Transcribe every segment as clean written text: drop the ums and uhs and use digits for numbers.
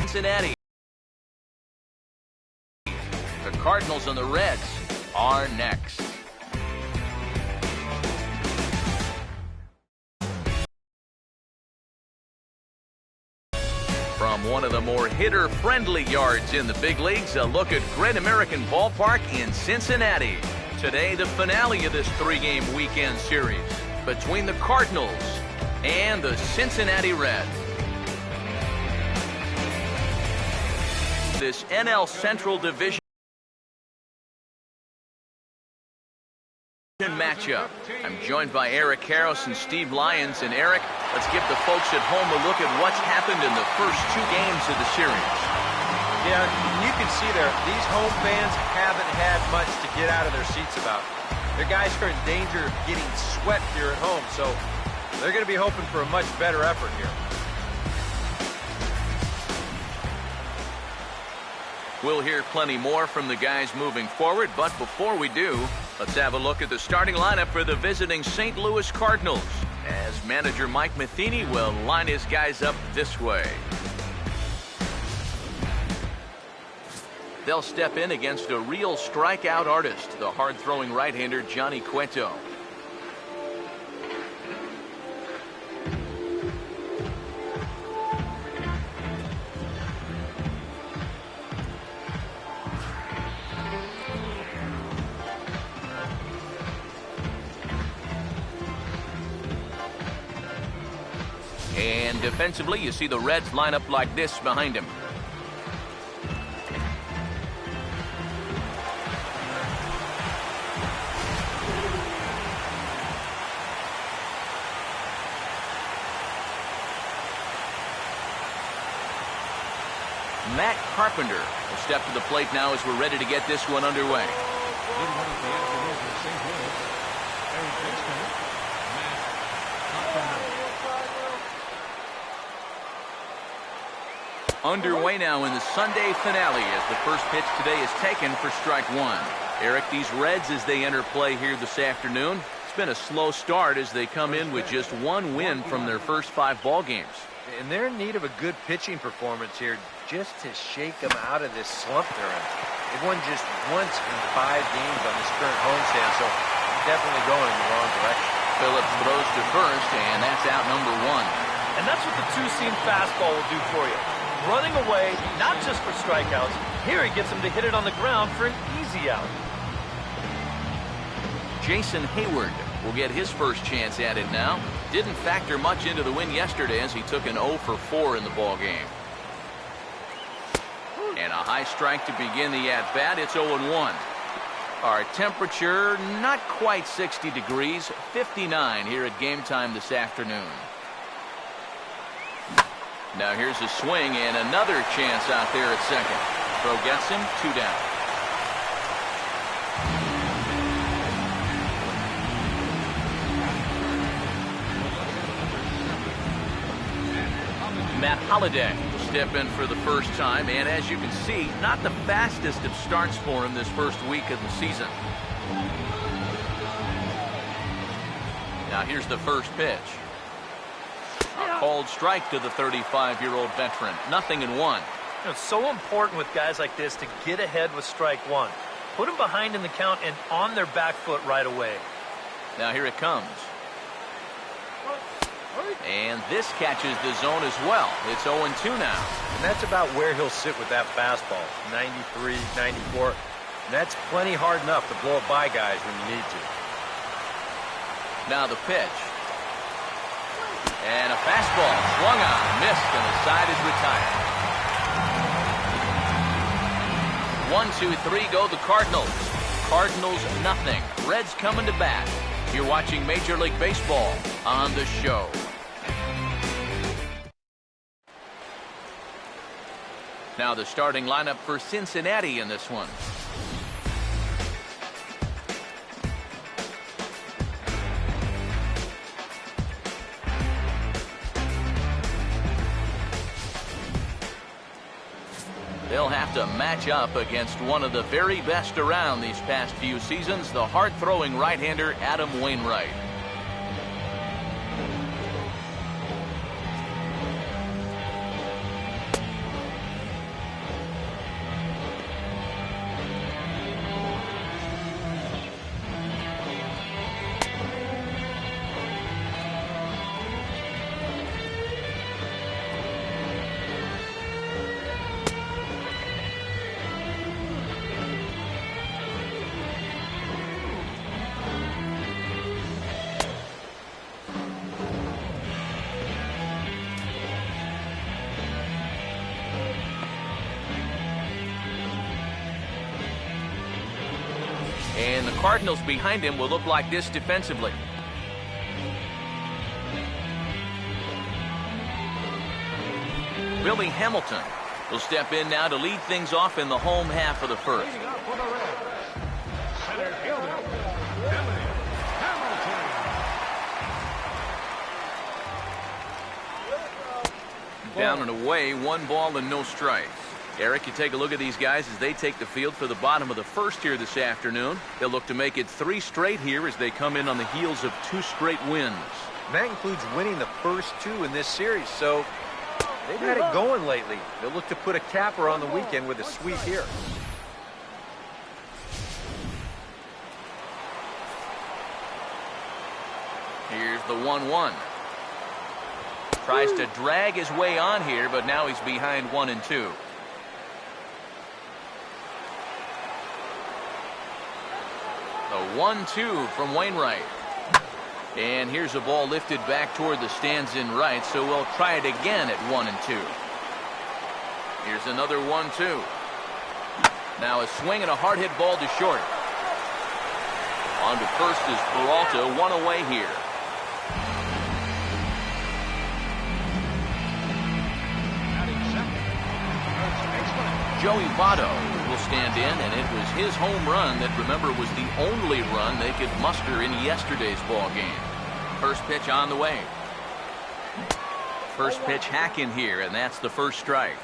Cincinnati. The Cardinals and the Reds are next. From one of the more hitter-friendly yards in the big leagues, a look at Great American Ballpark in Cincinnati. Today, the finale of this three-game weekend series between the Cardinals and the Cincinnati Reds. This NL Central Division matchup. I'm joined by Eric Karros and Steve Lyons. And Eric, let's give the folks at home a look at what's happened in the first two games of the series. Yeah, you can see there, these home fans haven't had much to get out of their seats about. Their guys are in danger of getting swept here at home, so they're going to be hoping for a much better effort here. We'll hear plenty more from the guys moving forward, but before we do, let's have a look at the starting lineup for the visiting St. Louis Cardinals, as manager Mike Matheny will line his guys up this way. They'll step in against a real strikeout artist, the hard-throwing right-hander Johnny Cueto. And defensively, you see the Reds line up like this behind him. Matt Carpenter will step to the plate now as we're ready to get this one underway. Good morning, fans. It is the St. Louis. Every baseman, Matt Carpenter. Underway now in the Sunday finale as the first pitch today is taken for strike one. Eric, these Reds as they enter play here this afternoon, it's been a slow start as they come in with just one win from their first 5 ball games. And they're in need of a good pitching performance here just to shake them out of this slump they're in. They've won just once in 5 games on this current homestand, so definitely going in the wrong direction. Phillips throws to first, and that's out number 1. And that's what the two-seam fastball will do for you. Running away, not just for strikeouts. Here he gets him to hit it on the ground for an easy out. Jason Hayward will get his first chance at it now. Didn't factor much into the win yesterday as he took an 0 for 4 in the ball game. And a high strike to begin the at-bat. It's 0-1. Our temperature not quite 60 degrees, 59 here at game time this afternoon. Now here's a swing and another chance out there at second. Throw gets him, 2 down. Matt Holliday will step in for the first time, and as you can see, not the fastest of starts for him this first week of the season. Now here's the first pitch. A called strike to the 35-year-old veteran. 0-1. You know, it's so important with guys like this to get ahead with strike one. Put them behind in the count and on their back foot right away. Now here it comes. And this catches the zone as well. It's 0-2 now. And that's about where he'll sit with that fastball. 93, 94. And that's plenty hard enough to blow it by guys when you need to. Now the pitch. And a fastball swung on, missed, and the side is retired. 1, 2, 3 go the Cardinals. Cardinals nothing. Reds coming to bat. You're watching Major League Baseball on the show. Now the starting lineup for Cincinnati in this one. They'll have to match up against one of the very best around these past few seasons, the hard-throwing right-hander Adam Wainwright. And the Cardinals behind him will look like this defensively. Billy Hamilton will step in now to lead things off in the home half of the first. Center fielder, Billy Hamilton. Down and away, 1 ball and no strikes. Eric, you take a look at these guys as they take the field for the bottom of the first here this afternoon. They'll look to make it 3 straight here as they come in on the heels of 2 straight wins. And that includes winning the first 2 in this series, so they've had it going lately. They'll look to put a capper on the weekend with a sweep here. Here's the 1-1. Tries to drag his way on here, but now he's behind 1-2. The 1-2 from Wainwright. And here's a ball lifted back toward the stands in right, so we'll try it again at 1-2. Here's another 1-2. Now a swing and a hard hit ball to short. On to first is Peralta, 1 away here. Joey Votto will stand in, and it was his home run that, remember, was the only run they could muster in yesterday's ball game. First pitch on the way. First pitch hack in here, and that's the first strike.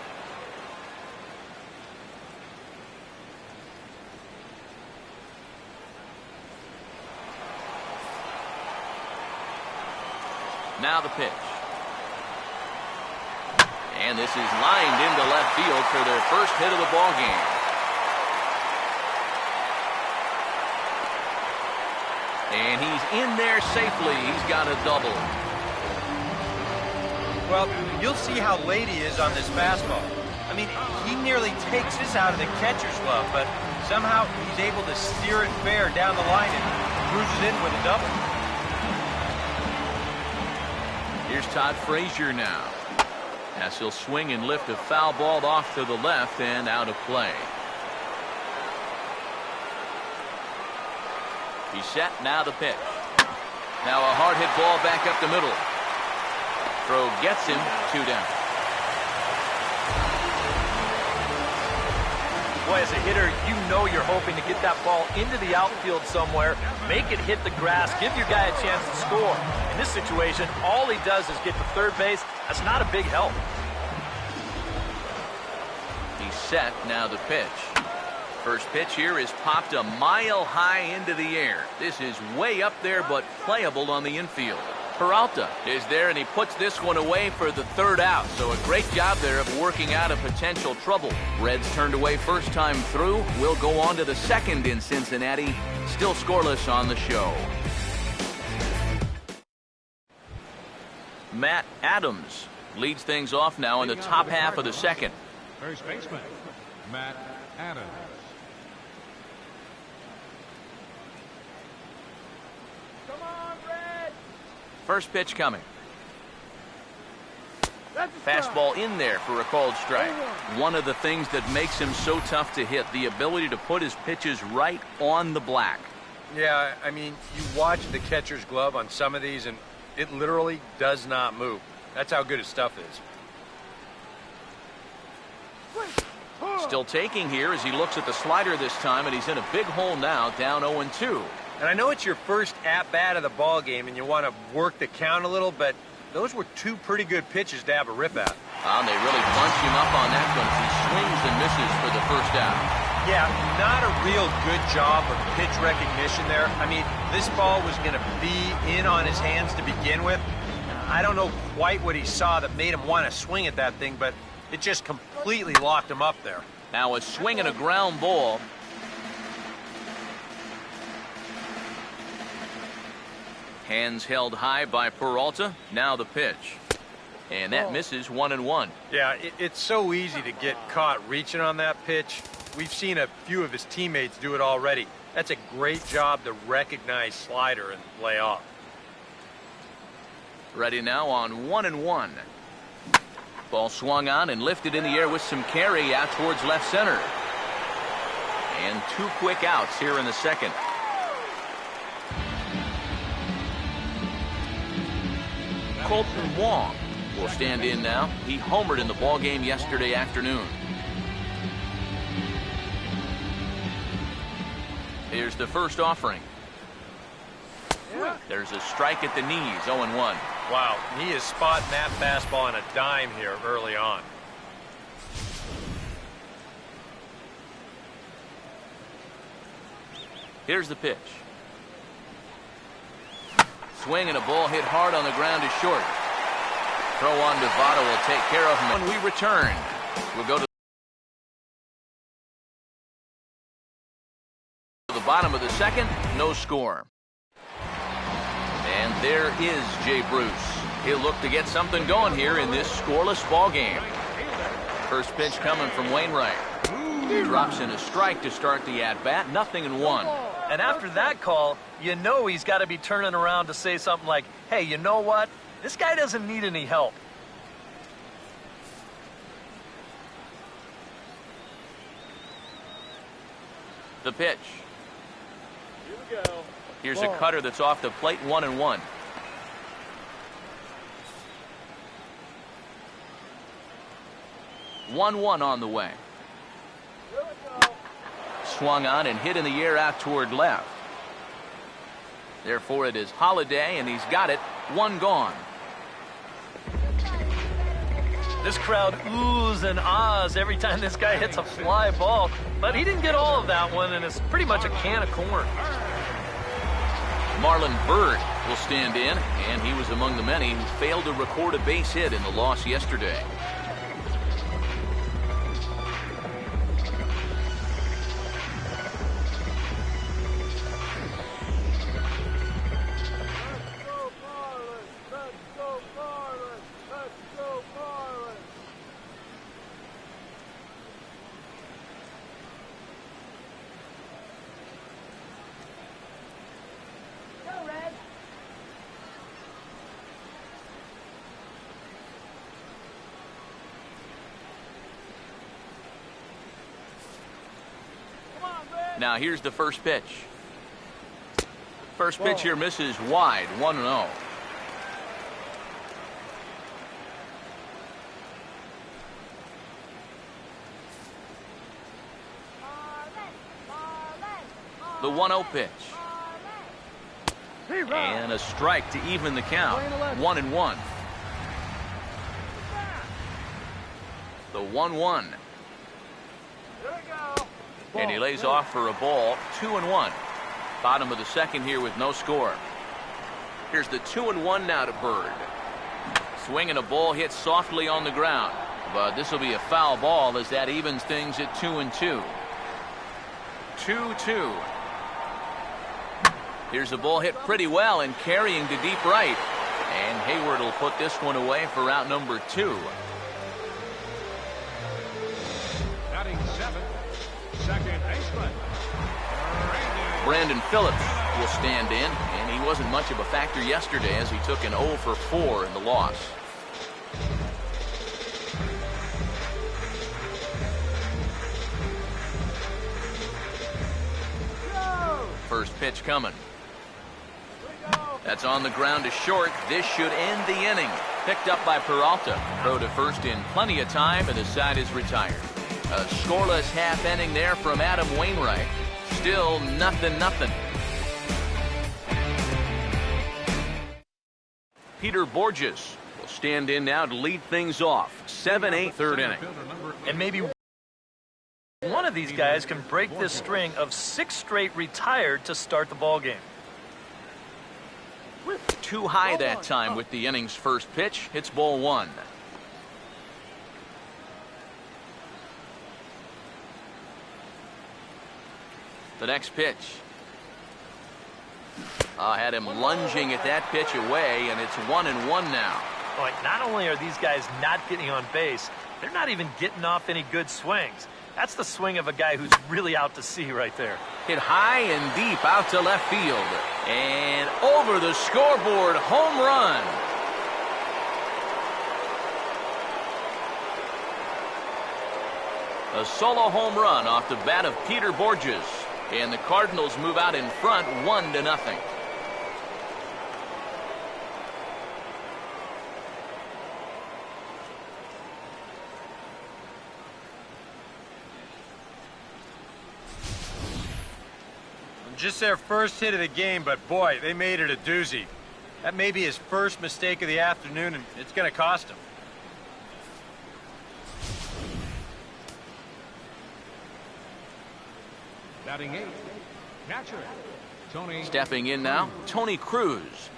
Now the pitch. And this is lined into left field for their first hit of the ball game. And he's in there safely. He's got a double. Well, you'll see how late he is on this fastball. I mean, he nearly takes this out of the catcher's glove, but somehow he's able to steer it fair down the line and cruises in with a double. Here's Todd Frazier now. As he'll swing and lift a foul ball off to the left and out of play. He's set, now the pitch. Now a hard hit ball back up the middle. Throw gets him, 2 down. Boy, as a hitter, you know you're hoping to get that ball into the outfield somewhere, make it hit the grass, give your guy a chance to score. In this situation, all he does is get to third base. That's not a big help. He's set, now the pitch. First pitch here is popped a mile high into the air. This is way up there, but playable on the infield. Peralta is there, and he puts this one away for the 3rd out. So a great job there of working out a potential trouble. Reds turned away first time through. We'll go on to the 2nd in Cincinnati. Still scoreless on the show. Matt Adams leads things off now in the top half of the 2nd. First baseman, Matt Adams. First pitch coming. Fastball in there for a called strike. One of the things that makes him so tough to hit, the ability to put his pitches right on the black. Yeah, I mean, you watch the catcher's glove on some of these, and it literally does not move. That's how good his stuff is. Still taking here as he looks at the slider this time, and he's in a big hole now, down 0-2. And I know it's your first at-bat of the ball game, and you want to work the count a little, but those were 2 pretty good pitches to have a rip at. And they really bunch him up on that one as he swings and misses for the first out. Yeah, not a real good job of pitch recognition there. I mean, this ball was going to be in on his hands to begin with. I don't know quite what he saw that made him want to swing at that thing, but it just completely locked him up there. Now a swing and a ground ball. Hands held high by Peralta. Now the pitch. And that misses 1-1. Yeah, it's so easy to get caught reaching on that pitch. We've seen a few of his teammates do it already. That's a great job to recognize slider and lay off. Ready now on 1-1. Ball swung on and lifted in the air with some carry out towards left center. And 2 quick outs here in the 2nd. Colton Wong will stand in now. He homered in the ballgame yesterday afternoon. Here's the first offering. There's a strike at the knees, 0-1. Wow, he is spotting that fastball on a dime here early on. Here's the pitch. Swing and a ball hit hard on the ground is short. Throw on to Votto will take care of him. When we return, we'll go to the bottom of the second, no score. And there is Jay Bruce. He'll look to get something going here in this scoreless ball game. First pitch coming from Wainwright. Drops in a strike to start the at-bat, 0-1. And after that call, you know he's got to be turning around to say something like, hey, you know what? This guy doesn't need any help. The pitch. Here we go. Here's a cutter that's off the plate, 1-1. One on the way. Swung on and hit in the air out toward left. Therefore, it is Holiday, and he's got it. One gone. This crowd oohs and ahs every time this guy hits a fly ball. But he didn't get all of that one, and it's pretty much a can of corn. Marlon Byrd will stand in, and he was among the many who failed to record a base hit in the loss yesterday. Now here's the first pitch. First pitch here misses wide, 1-0. The 1-0 pitch. And a strike to even the count, 1-1. The 1-1. And he lays off for a ball, 2-1. Bottom of the second here with no score. Here's the 2-1 now to Byrd. Swinging a ball hit softly on the ground. But this will be a foul ball as that evens things at 2-2. 2-2. Here's a ball hit pretty well and carrying to deep right. And Hayward will put this one away for out number 2. Batting seventh, second baseman, Brandon Phillips will stand in, and he wasn't much of a factor yesterday as he took an 0 for 4 in the loss. First pitch coming. That's on the ground to short. This should end the inning. Picked up by Peralta. Throw to first in plenty of time, and the side is retired. A scoreless half inning there from Adam Wainwright. Still 0-0. Peter Borges will stand in now to lead things off. 7-8 third inning. And maybe one of these guys can break this string of 6 straight retired to start the ball game. Too high that time with the inning's first pitch. Hits ball 1. The next pitch. Had him lunging at that pitch away, and it's 1-1 now. Boy, not only are these guys not getting on base, they're not even getting off any good swings. That's the swing of a guy who's really out to sea right there. Hit high and deep out to left field. And over the scoreboard, home run. A solo home run off the bat of Peter Borges. And the Cardinals move out in front 1-0. just their first hit of the game, but boy, they made it a doozy. That may be his first mistake of the afternoon, and it's going to cost him. Batting 8, catcher, Tony. Stepping in now, Tony Cruz.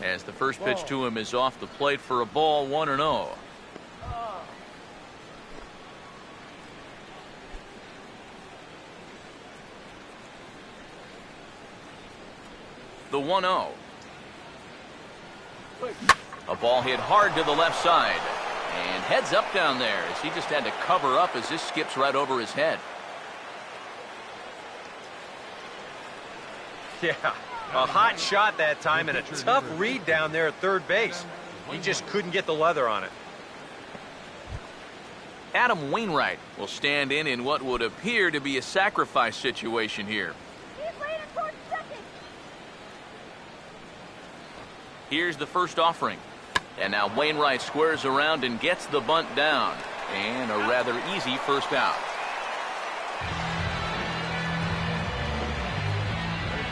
As the first pitch to him is off the plate for a ball, 1-0. The 1-0. A ball hit hard to the left side. And heads up down there as he just had to cover up as this skips right over his head. Yeah, a hot shot that time and a tough read down there at third base. He just couldn't get the leather on it. Adam Wainwright will stand in what would appear to be a sacrifice situation here. Here's the first offering. And now Wainwright squares around and gets the bunt down. And a rather easy first out.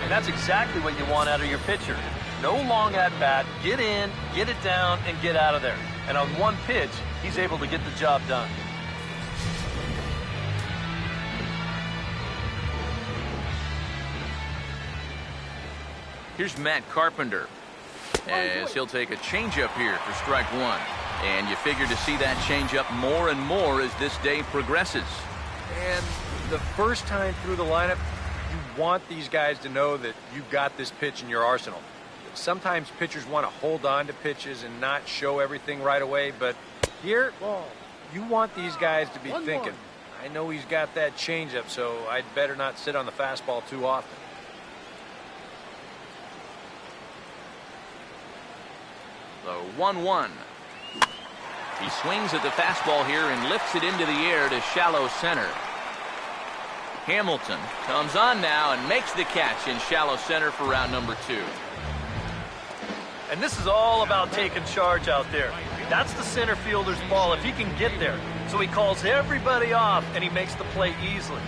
And that's exactly what you want out of your pitcher. No long at-bat, get in, get it down, and get out of there. And on one pitch, he's able to get the job done. Here's Matt Carpenter, as he'll take a changeup here for strike one. And you figure to see that changeup more and more as this day progresses. And the first time through the lineup, you want these guys to know that you've got this pitch in your arsenal. Sometimes pitchers want to hold on to pitches and not show everything right away, but here, you want these guys to be thinking, I know he's got that changeup, so I'd better not sit on the fastball too often. The 1-1. He swings at the fastball here and lifts it into the air to shallow center. Hamilton comes on now and makes the catch in shallow center for round number 2. And this is all about taking charge out there. That's the center fielder's ball if he can get there. So he calls everybody off and he makes the play easily.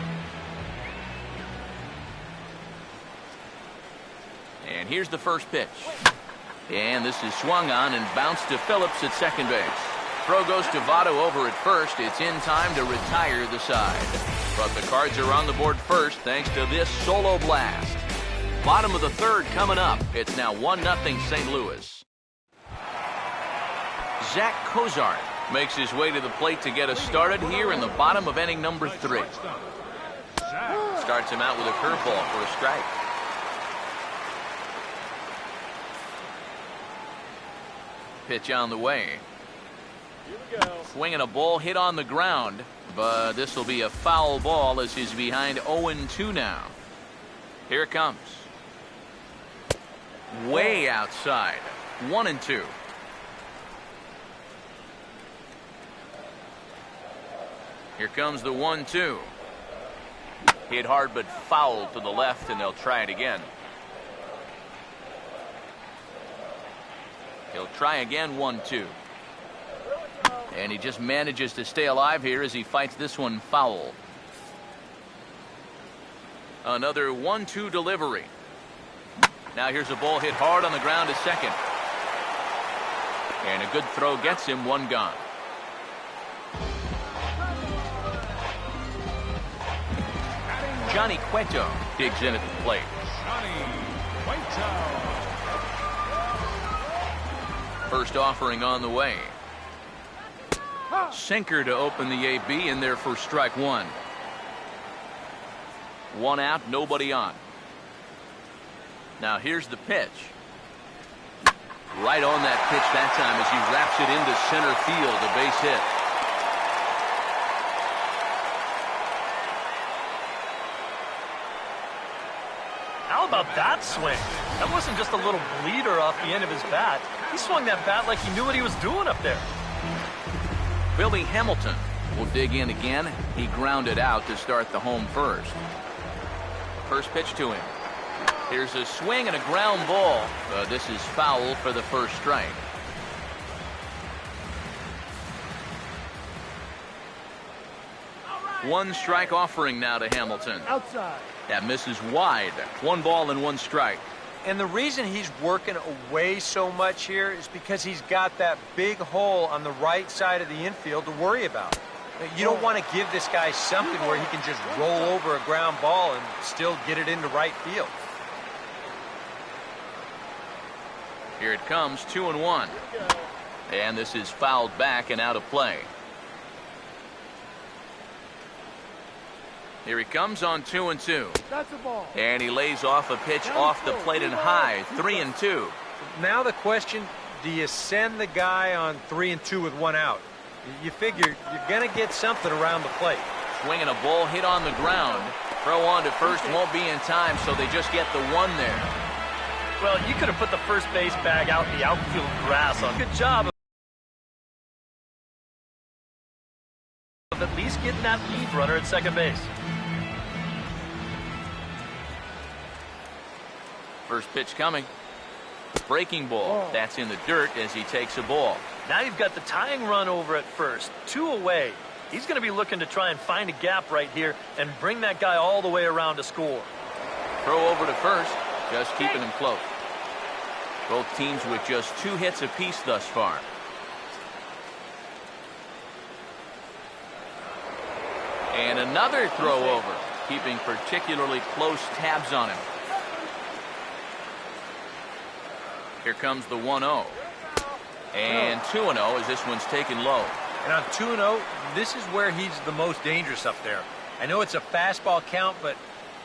And here's the first pitch. And this is swung on and bounced to Phillips at second base. Throw goes to Votto over at first. It's in time to retire the side. But the Cards are on the board first thanks to this solo blast. Bottom of the third coming up. It's now 1-0 St. Louis. Zach Cozart makes his way to the plate to get us started here in the bottom of inning number 3. Starts him out with a curveball for a strike. Pitch on the way. Swinging a ball hit on the ground, but this will be a foul ball as he's behind 0-2 now. Here it comes. Way outside. 1-2. Here comes the 1-2. Hit hard but foul to the left, and they'll try it again. He'll try again, 1-2. And he just manages to stay alive here as he fights this one foul. Another 1-2 delivery. Now here's a ball hit hard on the ground to second. And a good throw gets him, one gone. Johnny Cueto digs in at the plate. Johnny Cueto. First offering on the way. Sinker to open the AB in there for strike one. One out, nobody on. Now here's the pitch. Right on that pitch that time as he wraps it into center field, a base hit. How about that swing? That wasn't just a little bleeder off the end of his bat. He swung that bat like he knew what he was doing up there. Billy Hamilton will dig in again. He grounded out to start the home first. First pitch to him. Here's a swing and a ground ball. This is foul for the first strike. One strike offering now to Hamilton. Outside. That misses wide. 1 ball and 1 strike. And the reason he's working away so much here is because he's got that big hole on the right side of the infield to worry about. You don't want to give this guy something where he can just roll over a ground ball and still get it into right field. Here it comes, 2-1. And this is fouled back and out of play. Here he comes on 2-2. That's a ball. And he lays off a pitch off the plate and high, 3-2. Now the question, do you send the guy on 3-2 with 1 out? You figure you're going to get something around the plate. Swinging a ball hit on the ground. Throw on to first won't be in time, so they just get the 1 there. Well, you could have put the first base bag out in the outfield grass on. Good job of at least getting that lead runner at second base. First pitch coming. Breaking ball. That's in the dirt as he takes a ball. Now you've got the tying run over at first. 2 away. He's going to be looking to try and find a gap right here and bring that guy all the way around to score. Throw over to first. Just keeping him close. Both teams with just 2 hits apiece thus far. And another throw over. Keeping particularly close tabs on him. Here comes the 1-0. And 2-0 as this one's taken low. And on 2-0, this is where he's the most dangerous up there. I know it's a fastball count, but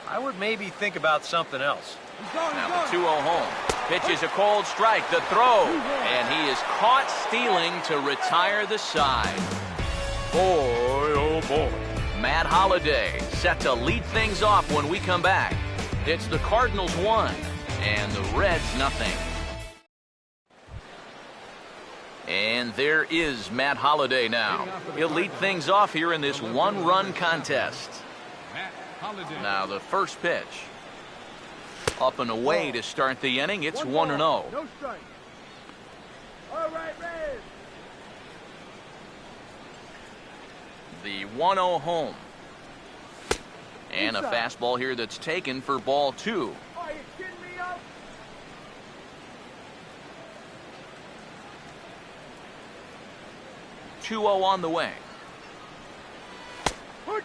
I would maybe think about something else. Now the 2-0 home. Pitch is a cold strike. The throw. And he is caught stealing to retire the side. Boy, oh boy. Matt Holliday set to lead things off when we come back. It's the Cardinals 1 and the Reds nothing. And there is Matt Holliday now. He'll lead things off here in this 1-run contest. Now the first pitch. Up and away to start the inning. It's 1-0. No strike. All right, Reds. The 1-0 home. And a fastball here that's taken for ball 2. Are you kidding me up? On the way.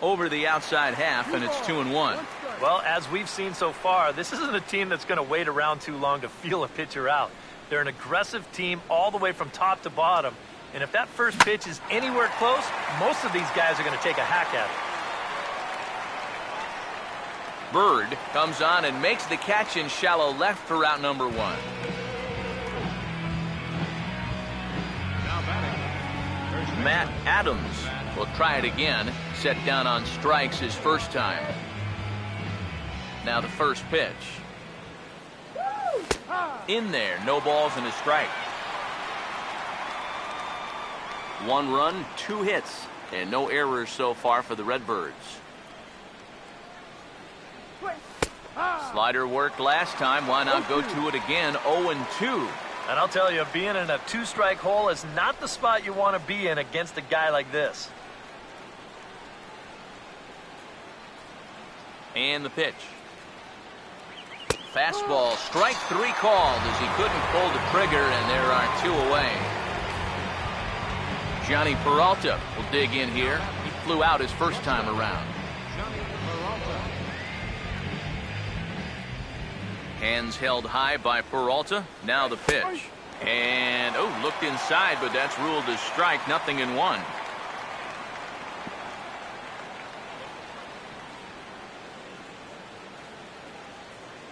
Over the outside half, and it's 2-1. Well, as we've seen so far, this isn't a team that's going to wait around too long to feel a pitcher out. They're an aggressive team all the way from top to bottom. And if that first pitch is anywhere close, most of these guys are going to take a hack at it. Bird comes on and makes the catch in shallow left for out number 1. Matt Adams will try it again. Set down on strikes his first time. Now the first pitch. In there, no balls and a strike. 1 run, 2 hits, and no errors so far for the Redbirds. Slider worked last time. Why not go to it again? 0-2. And I'll tell you, being in a 2-strike hole is not the spot you want to be in against a guy like this. And the pitch. Fastball, strike 3 called as he couldn't pull the trigger, and there are 2 away. Johnny Peralta will dig in here. He flew out his first time around. Hands held high by Peralta. Now the pitch. And, looked inside, but that's ruled as strike. 0-1.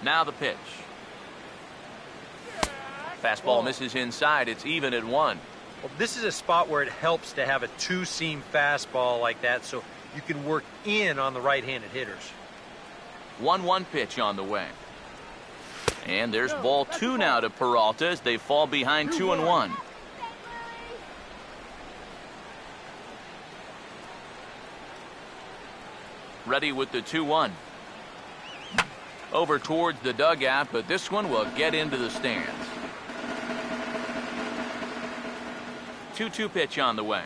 Now the pitch. Fastball misses inside. It's even at 1. Well, this is a spot where it helps to have a 2-seam fastball like that so you can work in on the right-handed hitters. 1-1 pitch on the way. And there's ball 2 now to Peralta as they fall behind 2-1. Ready with the 2-1. Over towards the dugout, but this one will get into the stands. 2-2 pitch on the way.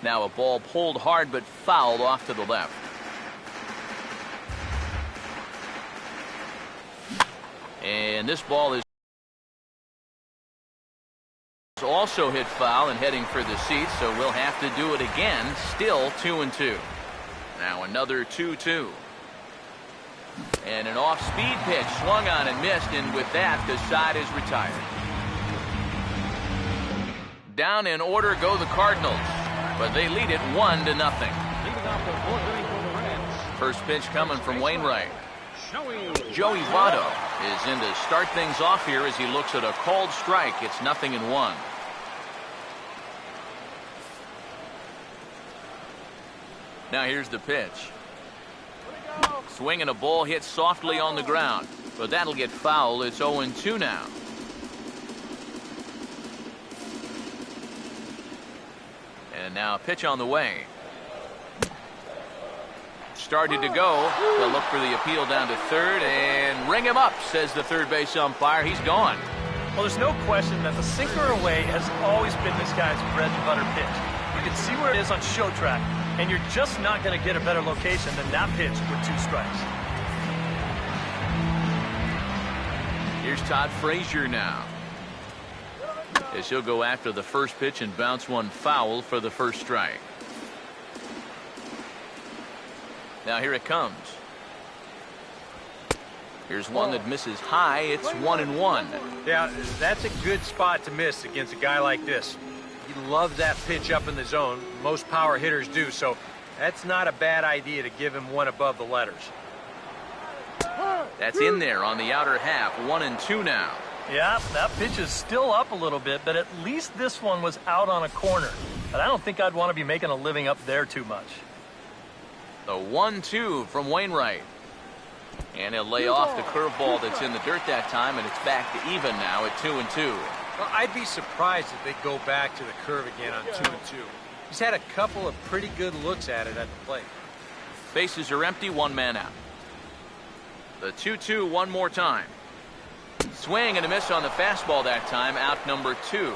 Now a ball pulled hard but fouled off to the left. And this ball is also hit foul and heading for the seats, so we'll have to do it again. Still 2-2. Now another 2-2. And an off-speed pitch swung on and missed, and with that the side is retired. Down in order go the Cardinals, but they lead it 1-0. Leading off the fourth inning for the Reds. First pitch coming from Wainwright. Joey Votto is in to start things off here as he looks at a called strike. It's 0-1. Now here's the pitch. Swinging a ball hit softly on the ground, but that'll get foul. It's 0-2 now. And now a pitch on the way. Started to go. They'll look for the appeal down to third and ring him up, says the third base umpire. He's gone. Well, there's no question that the sinker away has always been this guy's bread and butter pitch. You can see where it is on show track, and you're just not going to get a better location than that pitch with 2 strikes. Here's Todd Frazier now, as he'll go after the first pitch and bounce one foul for the first strike. Now here it comes. Here's one that misses high. It's 1-1. Yeah, that's a good spot to miss against a guy like this. He loves that pitch up in the zone. Most power hitters do, so that's not a bad idea to give him one above the letters. That's in there on the outer half. 1-2 now. Yeah, that pitch is still up a little bit, but at least this one was out on a corner. But I don't think I'd want to be making a living up there too much. The 1-2 from Wainwright. And he'll lay off the curveball that's in the dirt that time, and it's back to even now at 2-2. Well, I'd be surprised if they go back to the curve again on 2-2. He's had a couple of pretty good looks at it at the plate. Bases are empty, 1 man out. The 2-2 one more time. Swing and a miss on the fastball that time, out number 2.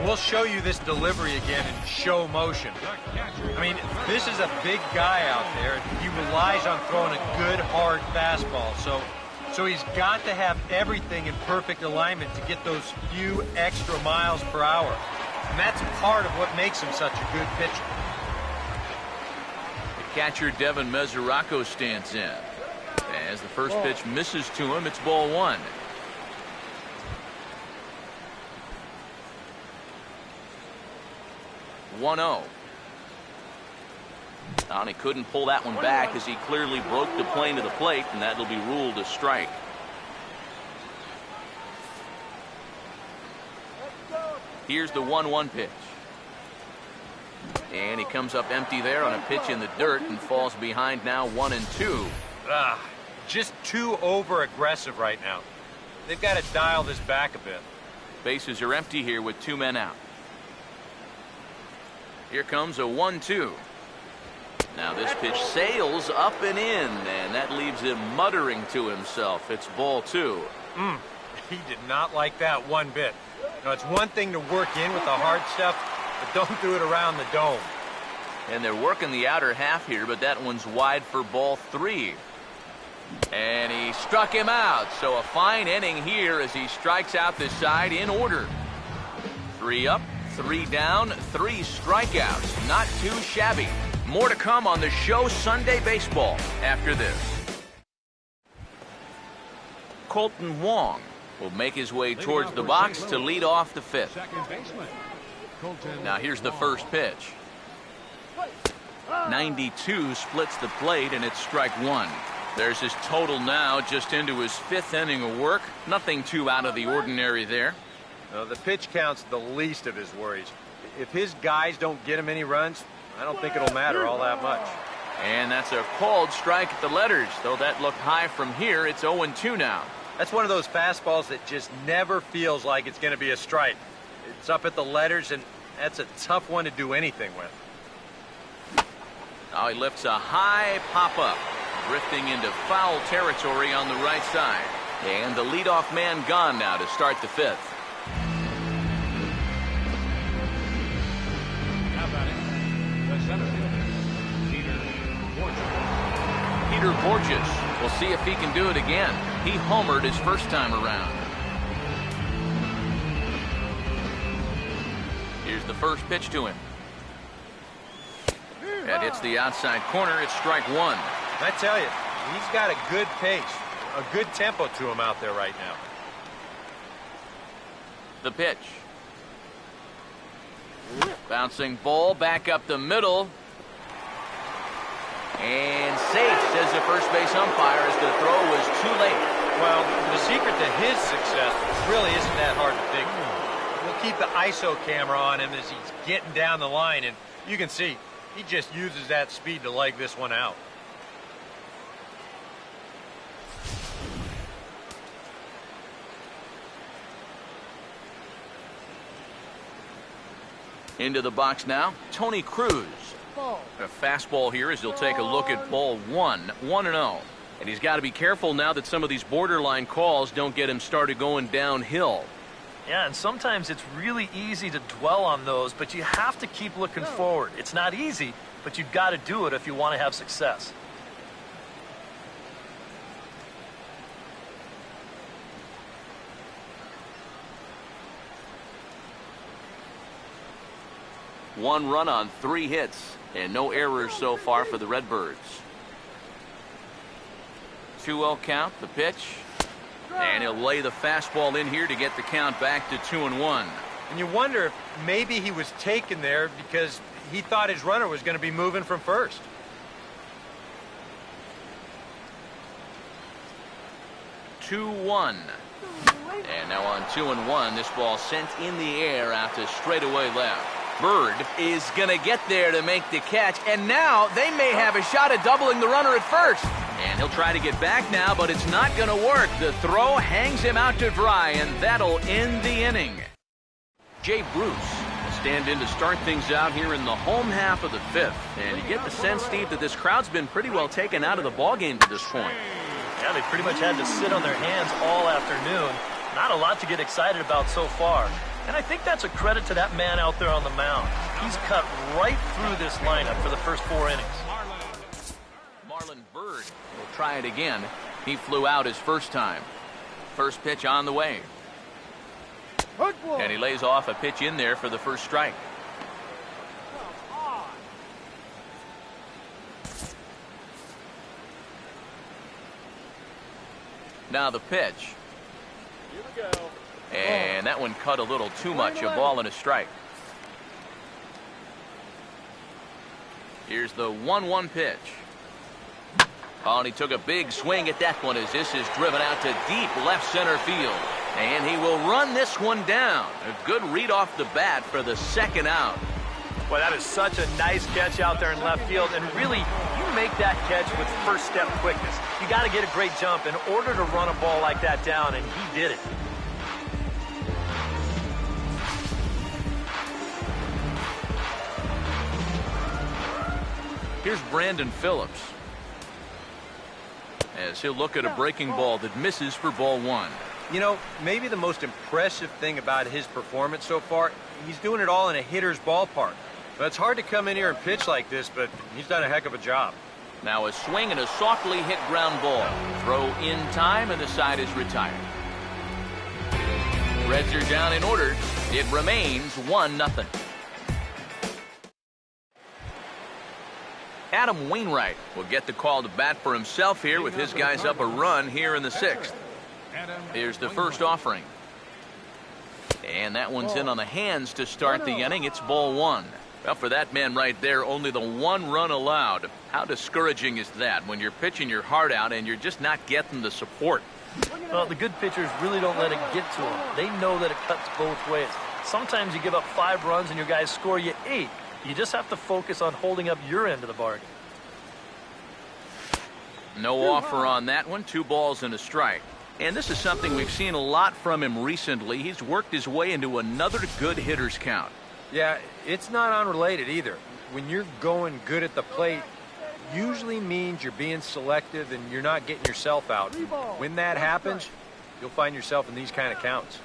We'll show you this delivery again in show motion. I mean, this is a big guy out there. He relies on throwing a good, hard fastball. So he's got to have everything in perfect alignment to get those few extra miles per hour. And that's part of what makes him such a good pitcher. The catcher, Devin Mesoraco, stands in. As the first pitch misses to him, it's ball 1. And he couldn't pull that one back as he clearly broke the plane of the plate, and that'll be ruled a strike. Here's the 1-1 pitch. And he comes up empty there on a pitch in the dirt and falls behind now 1-2. Just too over-aggressive right now. They've got to dial this back a bit. Bases are empty here with 2 men out. Here comes a 1-2. Now this pitch sails up and in, and that leaves him muttering to himself. It's ball 2. He did not like that one bit. You know, it's one thing to work in with the hard stuff, but don't do it around the dome. And they're working the outer half here, but that one's wide for ball 3. And he struck him out, so a fine inning here as he strikes out this side in order. 3 up, 3 down, 3 strikeouts. Not too shabby. More to come on the show Sunday Baseball after this. Colton Wong will make his way towards the box to lead off the 5th. Now here's the first pitch. 92 splits the plate, and it's strike 1. There's his total now, just into his 5th inning of work. Nothing too out of the ordinary there. The pitch count's the least of his worries. If his guys don't get him any runs, I don't think it'll matter all that much. And that's a called strike at the letters. Though that looked high from here, it's 0-2 now. That's one of those fastballs that just never feels like it's going to be a strike. It's up at the letters, and that's a tough one to do anything with. Now he lifts a high pop-up, drifting into foul territory on the right side. And the leadoff man gone now to start the 5th. Peter Borges. We'll see if he can do it again. He homered his first time around. Here's the first pitch to him. That hits the outside corner. It's strike one. I tell you, he's got a good pace, a good tempo to him out there right now. The pitch. Bouncing ball back up the middle. And safe, says the first base umpire, as the throw was too late. Well, the secret to his success really isn't that hard to figure. We'll keep the ISO camera on him as he's getting down the line, and you can see he just uses that speed to leg this one out. Into the box now, Tony Cruz. A fastball here as he'll take a look at ball one, 1-0. And he's got to be careful now that some of these borderline calls don't get him started going downhill. Yeah, and sometimes it's really easy to dwell on those, but you have to keep looking forward. It's not easy, but you've got to do it if you want to have success. One run on 3 hits, and no errors so far for the Redbirds. 2-0 count, the pitch. And he'll lay the fastball in here to get the count back to 2-1. And you wonder if maybe he was taken there because he thought his runner was going to be moving from first. Two-1. And now on 2-1, this ball sent in the air out to straightaway left. Bird is going to get there to make the catch, and now they may have a shot at doubling the runner at first. And he'll try to get back now, but it's not going to work. The throw hangs him out to dry, and that'll end the inning. Jay Bruce will stand in to start things out here in the home half of the 5th. And you get the sense, Steve, that this crowd's been pretty well taken out of the ballgame to this point. Yeah, they pretty much had to sit on their hands all afternoon. Not a lot to get excited about so far. And I think that's a credit to that man out there on the mound. He's cut right through this lineup for the first 4 innings. Marlon Byrd will try it again. He flew out his first time. First pitch on the way. And he lays off a pitch in there for the first strike. Now the pitch. Here we go. And that one cut a little too much. A ball and a strike. Here's the 1-1 pitch. Oh, and he took a big swing at that one as this is driven out to deep left center field. And he will run this one down. A good read off the bat for the second out. Well, that is such a nice catch out there in left field. And really, you make that catch with first step quickness. You got to get a great jump in order to run a ball like that down, and he did it. Here's Brandon Phillips as he'll look at a breaking ball that misses for ball 1. You know, maybe the most impressive thing about his performance so far, he's doing it all in a hitter's ballpark. But it's hard to come in here and pitch like this, but he's done a heck of a job. Now a swing and a softly hit ground ball. Throw in time, and the side is retired. Reds are down in order. It remains 1-0. Adam Wainwright will get the call to bat for himself here with his guys up a run here in the 6th. Here's the first offering. And that one's in on the hands to start the inning. It's ball 1. Well, for that man right there, only the 1 run allowed. How discouraging is that when you're pitching your heart out and you're just not getting the support? Well, the good pitchers really don't let it get to them. They know that it cuts both ways. Sometimes you give up 5 runs and your guys score you 8. You just have to focus on holding up your end of the bargain. No offer on that one. 2 balls and a strike. And this is something we've seen a lot from him recently. He's worked his way into another good hitter's count. Yeah, it's not unrelated either. When you're going good at the plate, usually means you're being selective and you're not getting yourself out. When that happens, you'll find yourself in these kind of counts.